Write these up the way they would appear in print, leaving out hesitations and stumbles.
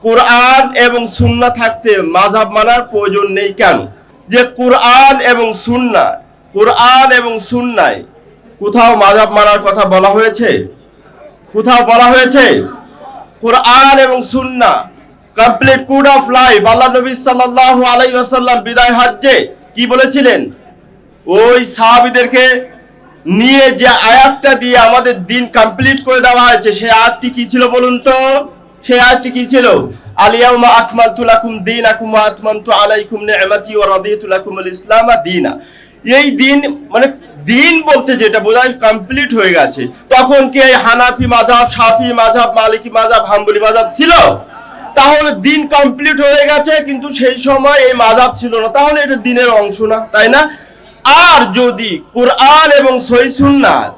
কোরআন এবং সুন্নাহ থাকতে মাযহাব মানার প্রয়োজন নেই কেন? যে কোরআন এবং সুন্নায় কোথাও মাযহাব মানার কথা বলা হয়েছে? কোথাও বলা হয়েছে? কোরআন এবং সুন্নাহ কমপ্লিট কোড অফ লাইফ। আল্লাহ নবী সাল্লাল্লাহু আলাইহি ওয়াসাল্লাম বিদায় হজ্জে কি বলেছিলেন? ওই সাহাবীদেরকে নিয়ে যে আয়াতটা দিয়ে আমাদের দিন কমপ্লিট করে দেওয়া হয়েছে, সেই আয়াতটি কি ছিল বলুন তো? সেই আয়াতটি কি ছিল? আল-ইয়াউমা আকমালতু লাকুম দীনাকুম ওয়া আতমামতু আলাইকুম নি'মাতি ওয়া রাদিতু লাকুমুল ইসলাম দীনা। এই দিন মানে দিন বলতে যেটা বোঝায় কমপ্লিট হয়ে গেছে। তখন কি এই হানাফি মাযহাব, শাফি মাযহাব, মালিকি মাযহাব, হাম্বলি মাযহাব ছিল? তাহলে দিন কমপ্লিট হয়ে গেছে, কিন্তু সেই সময় এই মাযহাব ছিল না, তাহলে এটা দিনের অংশ না, তাই না? আর যদি কোরআন এবং সহিহ সুন্নাহর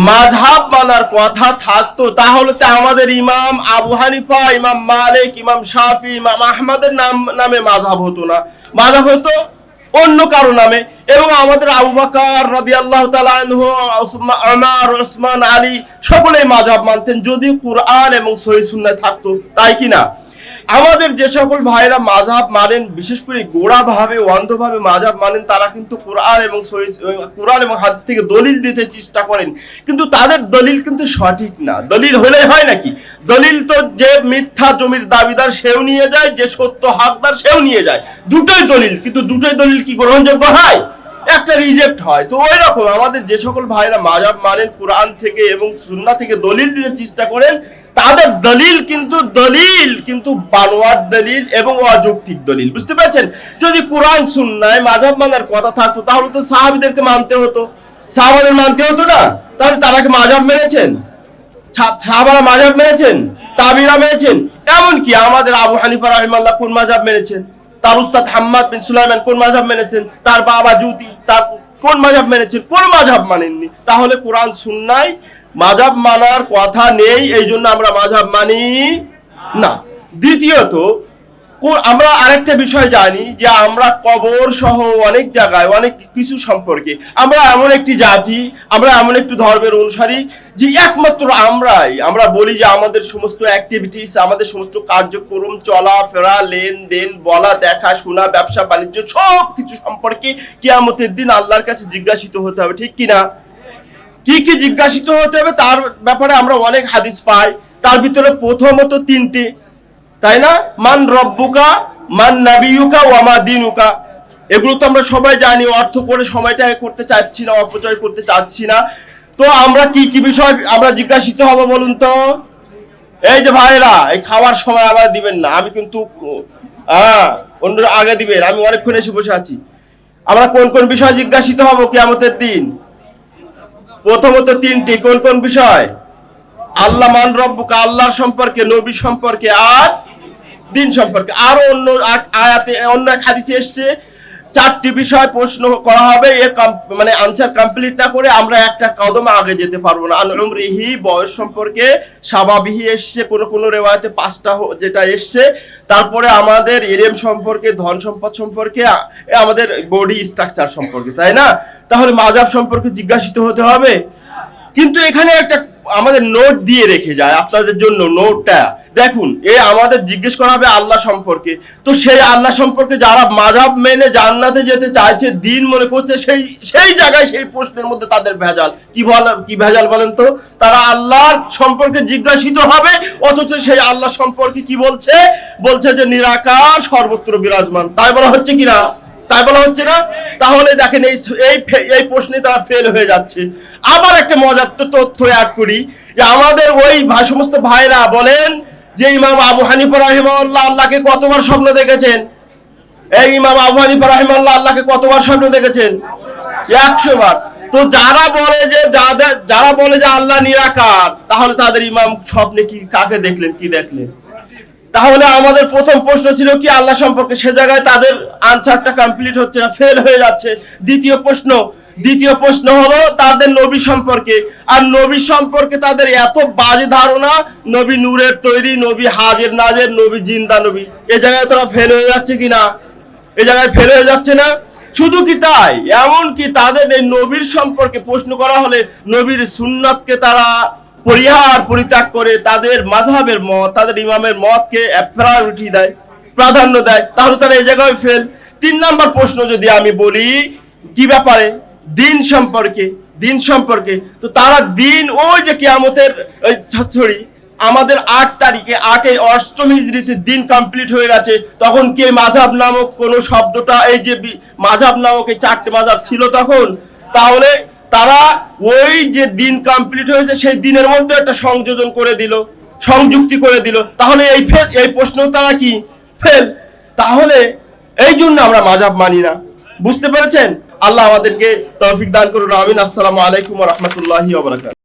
মাযহাব মানার কথা থাকতো, তাহলে তো আমাদের ইমাম আবু হানিফা, ইমাম মালিক, ইমাম শাফি, ইমাম আহমদের নামে মাযহাব হতো না, মাযহাব হতো অন্য কারো নামে। এবং আমাদের আবু বকর রাদিয়াল্লাহু তাআলা আনহু, ওমর, ওসমান, আলী সকলেই মাযহাব মানতেন যদি কোরআন এবং সহিহ সুন্নাহ থাকতো, তাই কি না? আমাদের যে সকল ভাইরা মাযহাব মানেন, বিশেষ করে গোড়াভাবে অন্ধভাবে মাযহাব মানেন, তারা কিন্তু কোরআন এবং হাদিস থেকে দলিল দিতে চেষ্টা করেন, কিন্তু তাদের দলিল কিন্তু সঠিক না। দলিল হলে হয় নাকি? দলিল তো যে মিথ্যা জমির দাবিদার সেও নিয়ে যায়, যে সত্য হকদার সেও নিয়ে যায়, দুটোই দলিল, কিন্তু দুটোই দলিল কি গ্রহণযোগ্য হয়? একটা রিজেক্ট হয়। তো ওই রকম আমাদের যে সকল ভাইরা মাযহাব মানেন, কোরআন থেকে এবং সুন্নাহ থেকে দলিল দিতে চেষ্টা করেন, তাদের দলিল কিন্তু বানোয়াট দলিল এবং অযৌক্তিক দলিল। বুঝতে পারছেন? যদি কোরআন সুন্নাহয় মাযহাব মানার কথা থাকতো, তাহলে তো সাহাবীদেরকে মানতে হতো, সাহাবাদের মানতে হতো না? তাহলে তারা কি মাযহাব মেনেছেন? সাহাবারা মাযহাব মেনেছেন? তাবিরা মেনেছেন? এমনকি আমাদের আবু হানিফা রাহিমাহুল্লাহ কোন মাযহাব মেনেছেন? তার উস্তাদ হাম্মাদ বিন সুলাইমান কোন মাযহাব মেনেছেন? তার বাবা জুতি তার কোন মাযহাব মেনেছেন? কোন মাযহাব মানেননি। তাহলে কোরআন সুন্নাহয় মাযহাব মানার কথা নেই, এই জন্য আমরা মাযহাব মানি না। দ্বিতীয়ত, আমরা আরেকটা বিষয় জানি যে আমরা কবর সহ অনেক জায়গায় অনেক কিছু সম্পর্কে আমরা এমন একটি জাতি, আমরা এমন একটি ধর্মের অনুসারী যে একমাত্র আমরা বলি যে আমাদের সমস্ত অ্যাক্টিভিটিস, আমাদের সমস্ত কার্যক্রম, চলাফেরা, লেনদেন, বলা, দেখা, শোনা, ব্যবসা বাণিজ্য সব কিছু সম্পর্কে কিয়ামতের দিন আল্লাহর কাছে জিজ্ঞাসিত হতে হবে, ঠিক কিনা? কি কি জিজ্ঞাসিত হতে হবে তার ব্যাপারে আমরা অনেক হাদিস পাই। তার ভিতরে প্রথমত তিনটি, তাই না? মান রব্বুকা, মান নাবিয়ুকা, ওয়া মা দীনুকা। এগুলো তো আমরা সবাই জানি, অর্থ করে সময়টা করতে চাচ্ছি না, অপচয় করতে চাচ্ছি না। তো আমরা কি কি বিষয় আমরা জিজ্ঞাসিত হব বলুন তো? এই যে ভাইরা, এই খাওয়ার সময় আবার দিবেন না, আমি কিন্তু অন্য আগে দিবেন, আমি অনেকক্ষণ এসে বসে আছি। আমরা কোন কোন বিষয় জিজ্ঞাসিত হব কিয়ামতের দিন? প্রথমত তিনটি। কোন কোন বিষয়? আল্লাহ, মান রব্বুকা, আল্লাহর সম্পর্কে, নবী সম্পর্কে, আর দিন সম্পর্কে। আরো অন্য আয়াতে, অন্য এক হাদিসে এসছে চারটি বিষয় প্রশ্ন করা হবে। এর মানে আনসার কমপ্লিট না করে আমরা একটা কদম আগে যেতে পারবো না। আন উমরিহি, বয়স সম্পর্কে, সাবাবিহি এসছে কোন রিওয়ায়াতে 5টা যেটা এসছে। তারপরে আমাদের ইলম সম্পর্কে, ধন সম্পদ সম্পর্কে, আমাদের বডি স্ট্রাকচার সম্পর্কে, তাই না? তাহলে মাযহাব সম্পর্কে জিজ্ঞাসিত হতে হবে। কিন্তু এখানে একটা আমাদের নোট দিয়ে রেখে যায় আপনাদের জন্য। নোটটা দেখুন, আমাদের জিজ্ঞেস করা হবে আল্লাহ সম্পর্কে। তো সেই আল্লাহ সম্পর্কে যারা মাযহাব মেনে জান্নাতে যেতে চাইছে, দিন মনে করছে, সেই জায়গায় সেই প্রশ্নের মধ্যে তাদের ভেজাল। কি ভেজাল বলেন তো? তারা আল্লাহর সম্পর্কে জিজ্ঞাসিত হবে, অথচ সেই আল্লাহ সম্পর্কে কি বলছে যে নিরাকার, সর্বত্র বিরাজমান। তাই বলা হচ্ছে কিনা? তাই বলা হচ্ছে না? তাহলে দেখেন এই প্রশ্নে তারা ফেল হয়ে যাচ্ছে। আবার একটা মজার তথ্য অ্যাড করি যে আমাদের ওই সমস্ত ভাইরা বলেন যে ইমাম আবু হানিফা রাহিমাহুল্লাহ আল্লাহকে কতবার স্বপ্ন দেখেছেন? এই ইমাম আবু হানিফা রাহিমাহুল্লাহ আল্লাহকে কতবার স্বপ্ন দেখেছেন? 100 বার। তো যারা বলে যে আল্লাহ নিরাকার, তাহলে তাদের ইমাম স্বপ্নে কাকে দেখলেন, কি দেখলেন? তাহলে আমাদের প্রথম প্রশ্ন ছিল কি আল্লাহ সম্পর্কে, সে জায়গায় তাদের আনসারটা কমপ্লিট হচ্ছে না, ফেল হয়ে যাচ্ছে। দ্বিতীয় প্রশ্ন হলো তাদের নবী সম্পর্কে। আর নবী সম্পর্কে তাদের এত বাজে ধারণা, নবী নূরের তৈরি, নবী হাজির নাজের, নবী জিন্দা নবী। এই জায়গায় তারা ফেল হয়ে যাচ্ছে কিনা? এই জায়গায় ফেল হয়ে যাচ্ছে না? শুধু কি তাই, এমন কি তাদের এই নবীর সম্পর্কে প্রশ্ন করা হলে নবীর সুন্নাতকে তারা পরিত্যাগ করে তাদের মাযহাবের মত, তাদের ইমামের মতকে প্রায়োরিটি দেয়, প্রাধান্য দেয়, তাহলে তারা এই জায়গায় ফেল। 3 নাম্বার প্রশ্ন যদি আমি বলি কি ব্যাপারে, দিন সম্পর্কে, তো তারা দিন ওই যে কিয়ামতের আমাদের 8 তারিখে 8 হিজরিতে দিন কমপ্লিট হয়ে গেছে, তখন কি মাযহাব নামক কোন শব্দটা, এই যে মাযহাব নামক এই 4টে মাযহাব ছিল তখন? তাহলে তারা ওই যে দিন কমপ্লিট হয়েছে সেই দিনের মধ্যে একটা সংযোজন করে দিল, সংযুক্তি করে দিল, তাহলে এই প্রশ্ন তারা কি ফেল। তাহলে এই জন্য আমরা মাযহাব মানি না। বুঝতে পেরেছেন? আল্লাহ আমাদেরকে তৌফিক দান করুন, আমিন। আসসালামু আলাইকুম ওয়া রাহমাতুল্লাহি ওয়া বারাকাতুহু।